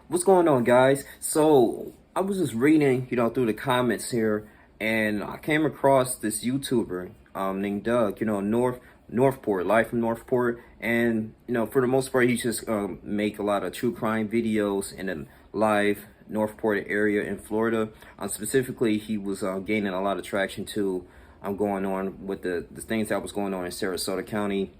What's going on, guys? So I was just reading, through the comments here, and I came across this YouTuber named Doug. Northport, live from Northport, and for the most part, he just make a lot of true crime videos in a live Northport area in Florida. Specifically, he was gaining a lot of traction too. Going on with the things that was going on in Sarasota County.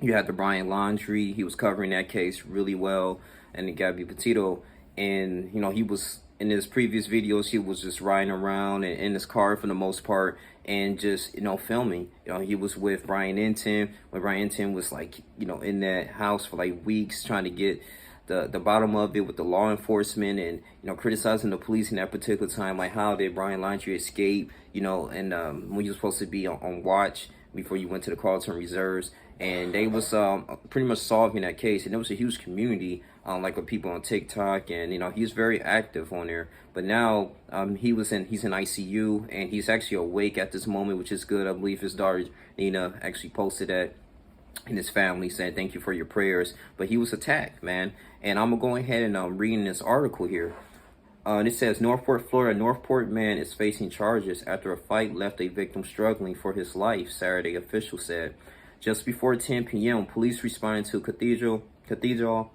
You had the Brian Laundrie. He was covering that case really well, and the Gabby Petito. And he was in his previous videos. He was just riding around in his car for the most part, and just filming. He was with Brian Enton when Brian Enton was like in that house for like weeks trying to get the bottom of it with the law enforcement, and criticizing the police in that particular time, like how did Brian Laundrie escape, and when you were supposed to be on watch before you went to the Carlton Reserves. And they was pretty much solving that case, and there was a huge community like with people on TikTok, and he was very active on there. But now he's in ICU, and he's actually awake at this moment, which is good. I believe his daughter Nina actually posted that, and his family saying thank you for your prayers. But he was attacked, man. And I'm gonna go ahead and reading this article here. And it says Northport, Florida. Northport man is facing charges after a fight left a victim struggling for his life, Saturday, officials said. Just before 10 p.m., police responded to Cathedral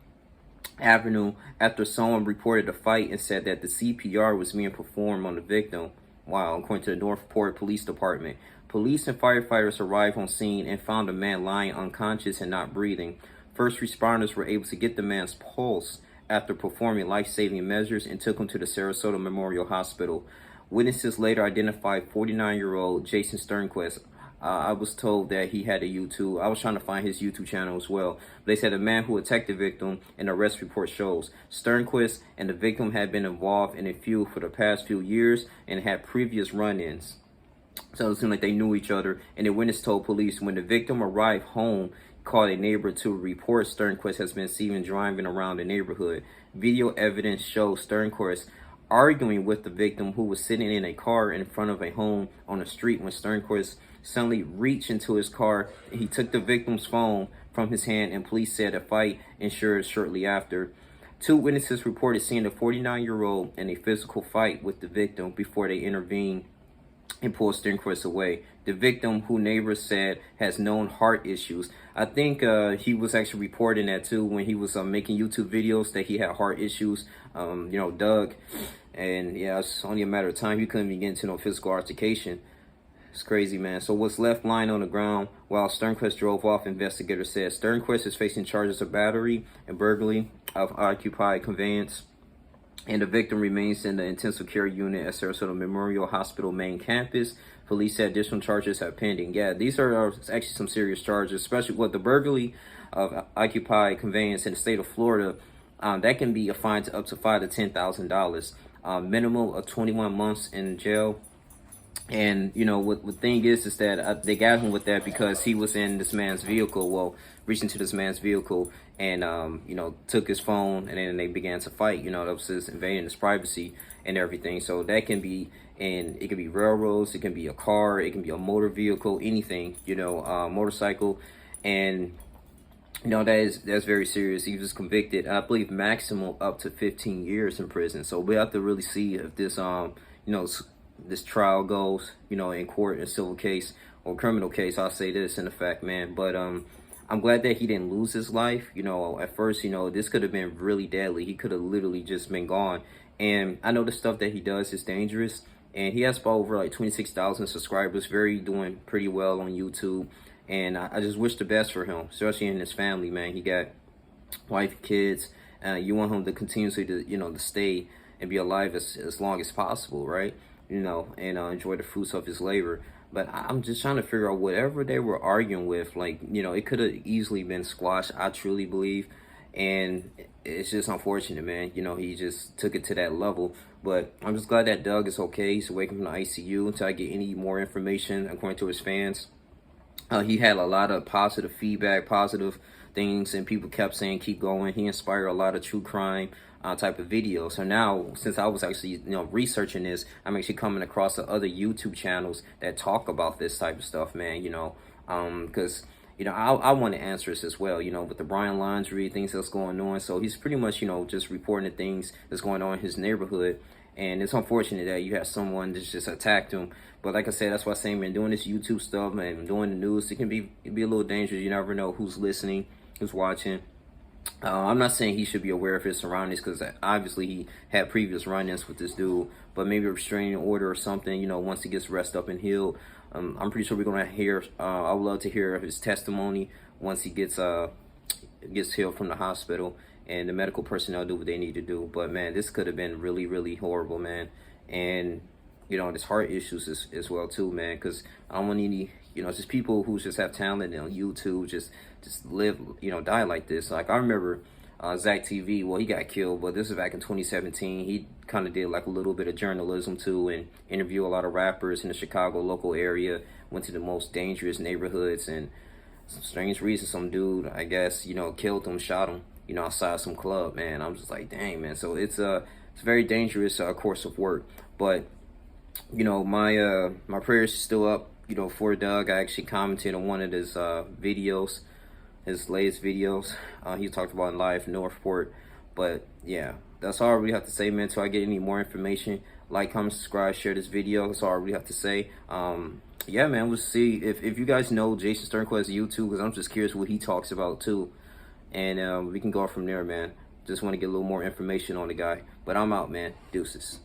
Avenue after someone reported a fight and said that the CPR was being performed on the victim. Wow, according to the Northport Police Department. Police and firefighters arrived on scene and found a man lying unconscious and not breathing. First responders were able to get the man's pulse after performing life-saving measures and took him to the Sarasota Memorial Hospital. Witnesses later identified 49-year-old Jason Sternquist. I was told that he had a YouTube. I was trying to find his YouTube channel as well. They said the man who attacked the victim, and the arrest report shows Sternquist and the victim had been involved in a feud for the past few years and had previous run-ins. So it seemed like they knew each other. And the witness told police when the victim arrived home, called a neighbor to report Sternquist has been seen driving around the neighborhood. Video evidence shows Sternquist arguing with the victim, who was sitting in a car in front of a home on the street, when Sternquist suddenly reached into his car and he took the victim's phone from his hand, and police said a fight ensued shortly after. Two witnesses reported seeing the 49-year-old in a physical fight with the victim before they intervened and pulled Sternquist away. The victim, who neighbors said has known heart issues. I think he was actually reporting that too when he was making YouTube videos, that he had heart issues. Doug. And yeah, it's only a matter of time. He couldn't even get into no physical altercation. It's crazy, man. So what's left lying on the ground while Sternquist drove off, investigators said. Sternquist is facing charges of battery and burglary of occupied conveyance, and the victim remains in the intensive care unit at Sarasota Memorial Hospital main campus. Police said additional charges are pending. Yeah, these are actually some serious charges, especially with the burglary of occupied conveyance in the state of Florida. That can be a fine to up to $5,000 to $10,000. Minimum of 21 months in jail. And what the thing is that they got him with that because he was in this man's vehicle. Well, reached into this man's vehicle and took his phone, and then they began to fight. That was just invading his privacy and everything. So that can be, and it can be railroads, it can be a car, it can be a motor vehicle, anything. Motorcycle, and that's very serious. He was convicted, I believe, maximum up to 15 years in prison. So we have to really see if this this trial goes, in court, in a civil case or criminal case. I'll say this in effect, man. But I'm glad that he didn't lose his life. At first, this could have been really deadly. He could have literally just been gone. And I know the stuff that he does is dangerous. And he has over like 26,000 subscribers, doing pretty well on YouTube. And I just wish the best for him, especially in his family, man. He got wife, kids. You want him to continuously to stay and be alive as long as possible, right? And enjoy the fruits of his labor. But I'm just trying to figure out whatever they were arguing with, like, it could have easily been squashed, I truly believe. And it's just unfortunate, man. He just took it to that level. But I'm just glad that Doug is okay. He's awake from the ICU until I get any more information, according to his fans. He had a lot of positive feedback, positive things, and people kept saying keep going. He inspired a lot of true crime type of videos. So now, since I was actually researching this, I'm actually coming across the other YouTube channels that talk about this type of stuff, man. Because I want to answers as well, with the Brian Laundrie, things that's going on. So he's pretty much, just reporting the things that's going on in his neighborhood. And it's unfortunate that you have someone that's just attacked him. But like I said, that's why I'm saying, man, doing this YouTube stuff, man, doing the news, it can be a little dangerous. You never know who's listening, who's watching. I'm not saying he should be aware of his surroundings, because obviously he had previous run-ins with this dude, but maybe a restraining order or something, once he gets rested up and healed. I'm pretty sure we're going to hear, I would love to hear his testimony once he gets healed from the hospital and the medical personnel do what they need to do. But man, this could have been really, really horrible, man. And there's heart issues as well too, man, because I don't want any, just people who just have talent on YouTube just live, die like this. Like I remember Zach TV, well, he got killed, but this is back in 2017. He kind of did like a little bit of journalism too, and interviewed a lot of rappers in the Chicago local area, went to the most dangerous neighborhoods, and some strange reason some dude, I guess, killed him, shot him, outside some club, man. I'm just like, dang, man. So it's a very dangerous course of work. But my prayers are still up, for Doug. I actually commented on one of his videos, his latest videos. He talked about in live Northport. But yeah, that's all I really have to say, man. Until I get any more information, like, comment, subscribe, share this video. That's all I really have to say. Yeah, man, we'll see if you guys know Jason Sternquist YouTube, because I'm just curious what he talks about too, and we can go from there, man. Just want to get a little more information on the guy. But I'm out, man. Deuces.